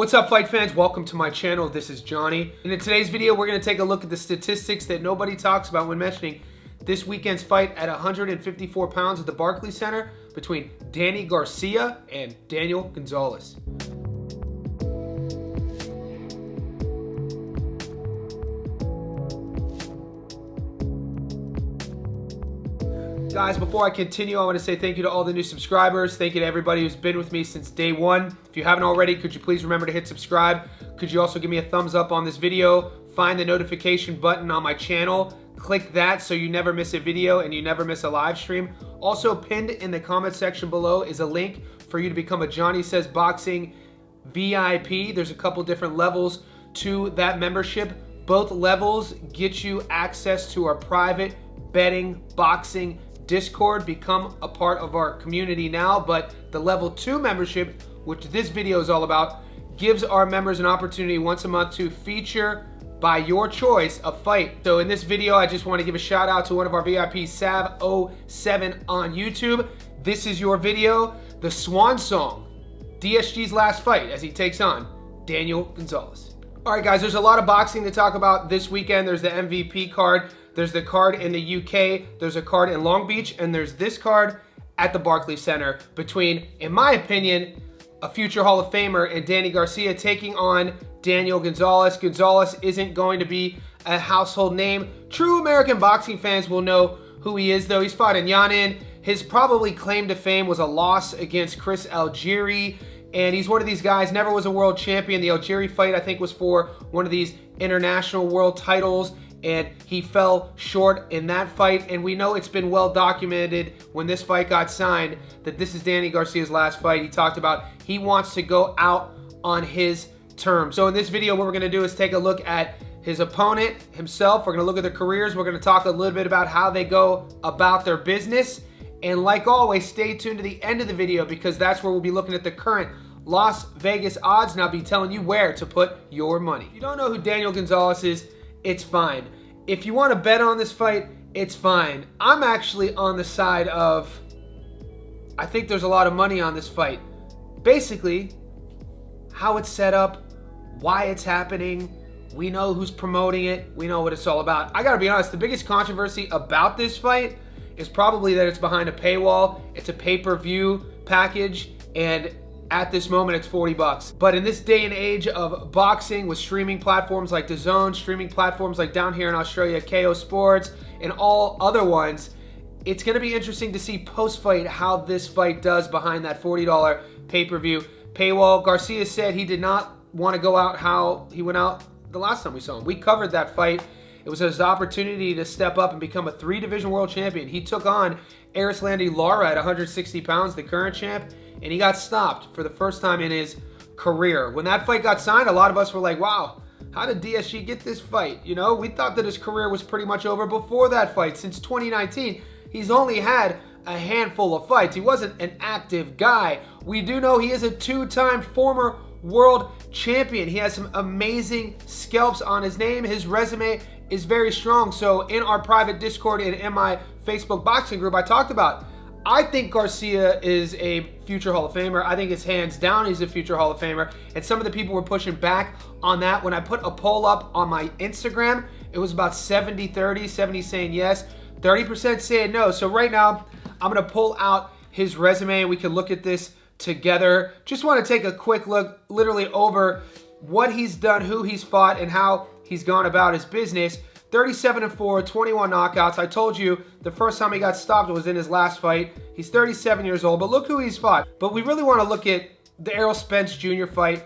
What's up, fight fans? Welcome to my channel. This is Johnny. And in today's video, we're going to take a look at the statistics that nobody talks about when mentioning this weekend's fight at 154 pounds at the Barclays Center between Danny Garcia and Daniel Gonzalez. Guys, before I continue, I want to say thank you to all the new subscribers. Thank you to everybody who's been with me since day one. If you haven't already, could you please remember to hit subscribe? Could you also give me a thumbs up on this video? Find the notification button on my channel. Click that so you never miss a video and you never miss a live stream. Also, pinned in the comment section below is a link for you to become a Johnny Says Boxing VIP. There's a couple different levels to that membership. Both levels get you access to our private betting boxing Discord. Become a part of our community now. But the level 2 membership, which this video is all about, gives our members an opportunity once a month to feature by your choice a fight. So in this video, I just want to give a shout out to one of our VIPs, Sav07 on YouTube. This is your video, the swan song, DSG's last fight as he takes on Daniel Gonzalez. All right, guys, there's a lot of boxing to talk about this weekend. There's the MVP card. There's the card in the UK. There's a card in Long Beach. And there's this card at the Barclays Center between, in my opinion, a future Hall of Famer and Danny Garcia taking on Daniel Gonzalez. Gonzalez isn't going to be a household name. True American boxing fans will know who he is, though. He's fought in Yanin. His probably claim to fame was a loss against Chris Algieri. And he's one of these guys, never was a world champion. The Algieri fight, I think, was for one of these international world titles, and he fell short in that fight. And we know it's been well documented when this fight got signed that this is Danny Garcia's last fight. He talked about he wants to go out on his terms. So in this video, what we're going to do is take a look at his opponent himself. We're going to look at their careers. We're going to talk a little bit about how they go about their business. And like always, stay tuned to the end of the video because that's where we'll be looking at the current Las Vegas odds, and I'll be telling you where to put your money. If you don't know who Daniel Gonzalez is, it's fine. If you want to bet on this fight, it's fine. I'm actually on the side of, I think there's a lot of money on this fight. Basically, how it's set up, why it's happening, we know who's promoting it, we know what it's all about. I gotta be honest, the biggest controversy about this fight is probably that it's behind a paywall, it's a pay-per-view package, and at this moment, it's 40 bucks. But in this day and age of boxing with streaming platforms like DAZN, streaming platforms like down here in Australia, KO Sports, and all other ones, it's gonna be interesting to see post-fight how this fight does behind that $40 pay-per-view paywall. Garcia said he did not want to go out how he went out the last time we saw him. We covered that fight. It was his opportunity to step up and become a 3-division world champion. He took on Erislandy Lara at 160 pounds, the current champ, and he got stopped for the first time in his career. When that fight got signed, a lot of us were like, wow, how did DSG get this fight? You know, we thought that his career was pretty much over before that fight. Since 2019, he's only had a handful of fights. He wasn't an active guy. We do know he is a 2-time former world champion. He has some amazing scalps on his name. His resume is very strong. So in our private Discord and in my Facebook boxing group, I talked about, I think Garcia is a future Hall of Famer. I think it's hands down he's a future Hall of Famer. And some of the people were pushing back on that. When I put a poll up on my Instagram, it was about 70-30, 70 saying yes, 30% saying no. So right now, I'm gonna pull out his resume and we can look at this together. Just wanna take a quick look literally over what he's done, who he's fought, and how he's gone about his business. 37-4, 21 knockouts. I told you the first time he got stopped was in his last fight. He's 37 years old, but look who he's fought. But we really want to look at the Errol Spence Jr. fight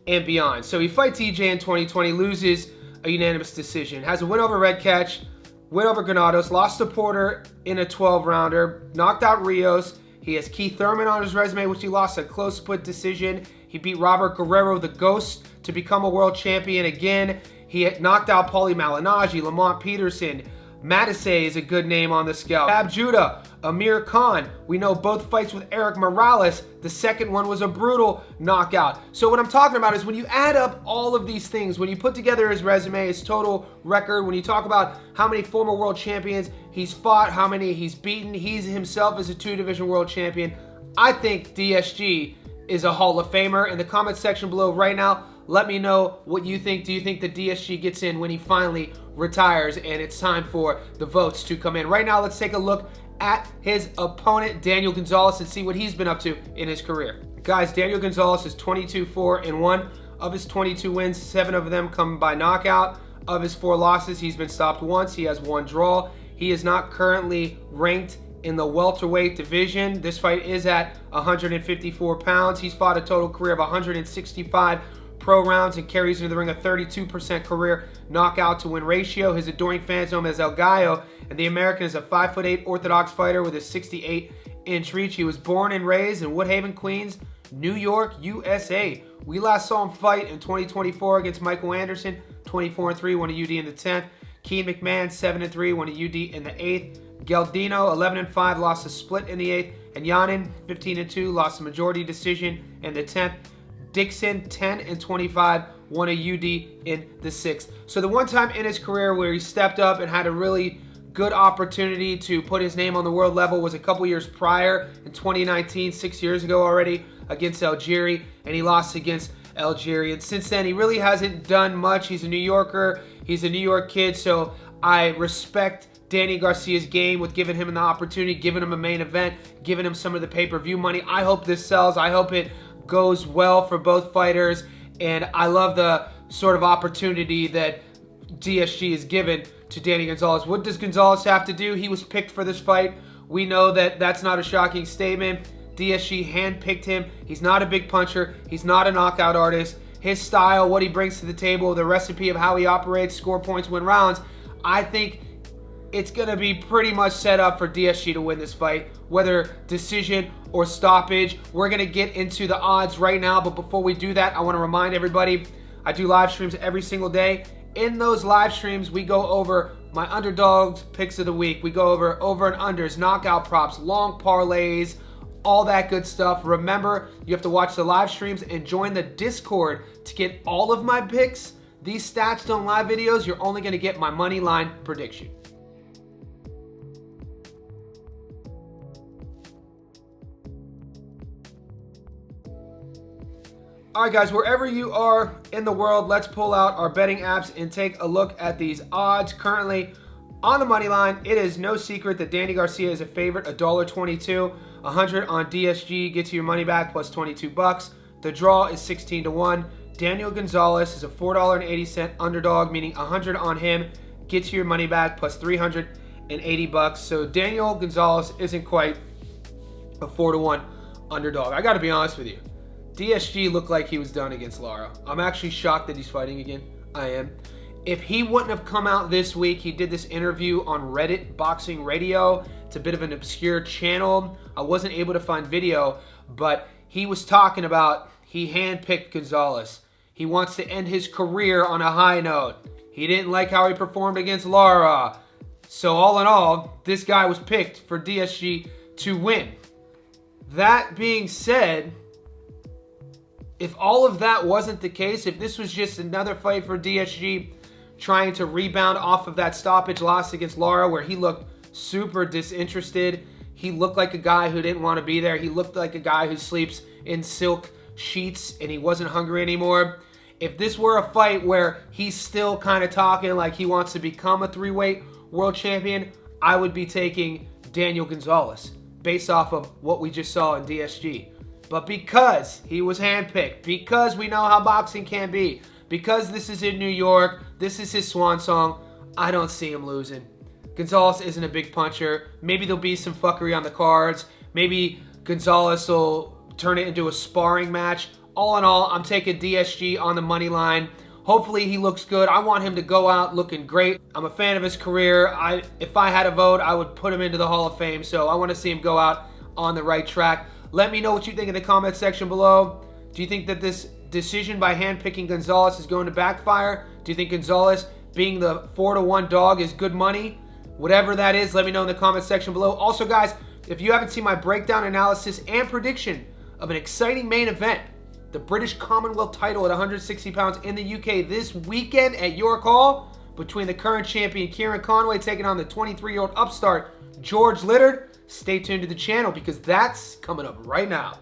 and beyond. So he fights EJ in 2020, loses a unanimous decision. Has a win over Red Catch, win over Granados, lost to Porter in a 12-rounder, knocked out Rios. He has Keith Thurman on his resume, which he lost a close split decision. He beat Robert Guerrero, the Ghost, to become a world champion again. He had knocked out Paulie Malignaggi, Lamont Peterson. Matisse is a good name on the scale. Fab Judah, Amir Khan. We know both fights with Eric Morales. The second one was a brutal knockout. So what I'm talking about is when you add up all of these things, when you put together his resume, his total record, when you talk about how many former world champions he's fought, how many he's beaten, he himself is a 2-division world champion. I think DSG is a Hall of Famer. In the comment section below right now, let me know what you think. Do you think the DSG gets in when he finally retires and it's time for the votes to come in? Right now, let's take a look at his opponent, Daniel Gonzalez, and see what he's been up to in his career. Guys, Daniel Gonzalez is 22-4-1. Of his 22 wins, 7 of them come by knockout. Of his 4 losses, he's been stopped once. He has 1 draw. He is not currently ranked in the welterweight division. This fight is at 154 pounds. He's fought a total career of 165 pro rounds and carries into the ring a 32% career knockout to win ratio. His adoring fans know him as El Gallo, and the American is a 5'8" orthodox fighter with a 68-inch reach. He was born and raised in Woodhaven, Queens, New York, USA. We last saw him fight in 2024 against Michael Anderson, 24-3, won a UD in the 10th. Keen McMahon, 7-3, won a UD in the 8th. Galdino, 11-5, lost a split in the 8th. And Yanin, 15-2, lost a majority decision in the 10th. Dixon, 10-25, won a UD in the 6th. So the one time in his career where he stepped up and had a really good opportunity to put his name on the world level was a couple years prior in 2019, 6 years ago already, against Algieri, and he lost against Algieri. And since then, he really hasn't done much. He's a New Yorker. He's a New York kid, so I respect Danny Garcia's game with giving him an opportunity, giving him a main event, giving him some of the pay-per-view money. I hope this sells. I hope it goes well for both fighters, and I love the sort of opportunity that DSG is given to Danny Gonzalez. What does Gonzalez have to do? He was picked for this fight. We know that that's not a shocking statement. DSG handpicked him. He's not a big puncher. He's not a knockout artist. His style, what he brings to the table, the recipe of how he operates, score points, win rounds, I think it's going to be pretty much set up for DSG to win this fight, whether decision or stoppage. We're going to get into the odds right now, but before we do that, I want to remind everybody, I do live streams every single day. In those live streams, we go over my underdogs picks of the week. We go over and unders, knockout props, long parlays, all that good stuff. Remember, you have to watch the live streams and join the Discord to get all of my picks. These stats don't live videos. You're only going to get my money line prediction. All right, guys, wherever you are in the world, let's pull out our betting apps and take a look at these odds. Currently, on the money line, it is no secret that Danny Garcia is a favorite, $1.22. 100 on DSG gets you your money back plus 22 bucks. The draw is 16-1. Daniel Gonzalez is a $4.80 underdog, meaning 100 on him gets you your money back plus 380 bucks. So Daniel Gonzalez isn't quite a 4-1 underdog. I got to be honest with you. DSG looked like he was done against Lara. I'm actually shocked that he's fighting again. I am. If he wouldn't have come out this week, he did this interview on Reddit Boxing Radio. It's a bit of an obscure channel. I wasn't able to find video, but he was talking about he handpicked Gonzalez. He wants to end his career on a high note. He didn't like how he performed against Lara. So all in all, this guy was picked for DSG to win. That being said, if all of that wasn't the case, if this was just another fight for DSG trying to rebound off of that stoppage loss against Lara where he looked super disinterested, he looked like a guy who didn't want to be there, he looked like a guy who sleeps in silk sheets and he wasn't hungry anymore. If this were a fight where he's still kind of talking like he wants to become a 3-weight world champion, I would be taking Daniel Gonzalez based off of what we just saw in DSG. But because he was handpicked, because we know how boxing can be, because this is in New York, this is his swan song, I don't see him losing. Gonzalez isn't a big puncher. Maybe there'll be some fuckery on the cards. Maybe Gonzalez will turn it into a sparring match. All in all, I'm taking DSG on the money line. Hopefully he looks good. I want him to go out looking great. I'm a fan of his career. If I had a vote, I would put him into the Hall of Fame. So I want to see him go out on the right track. Let me know what you think in the comment section below. Do you think that this decision by handpicking Gonzalez is going to backfire? Do you think Gonzalez being the 4-1 dog is good money? Whatever that is, let me know in the comment section below. Also, guys, if you haven't seen my breakdown, analysis, and prediction of an exciting main event, the British Commonwealth title at 160 pounds in the UK this weekend at your call between the current champion Kieran Conway taking on the 23-year-old upstart George Littard, stay tuned to the channel because that's coming up right now.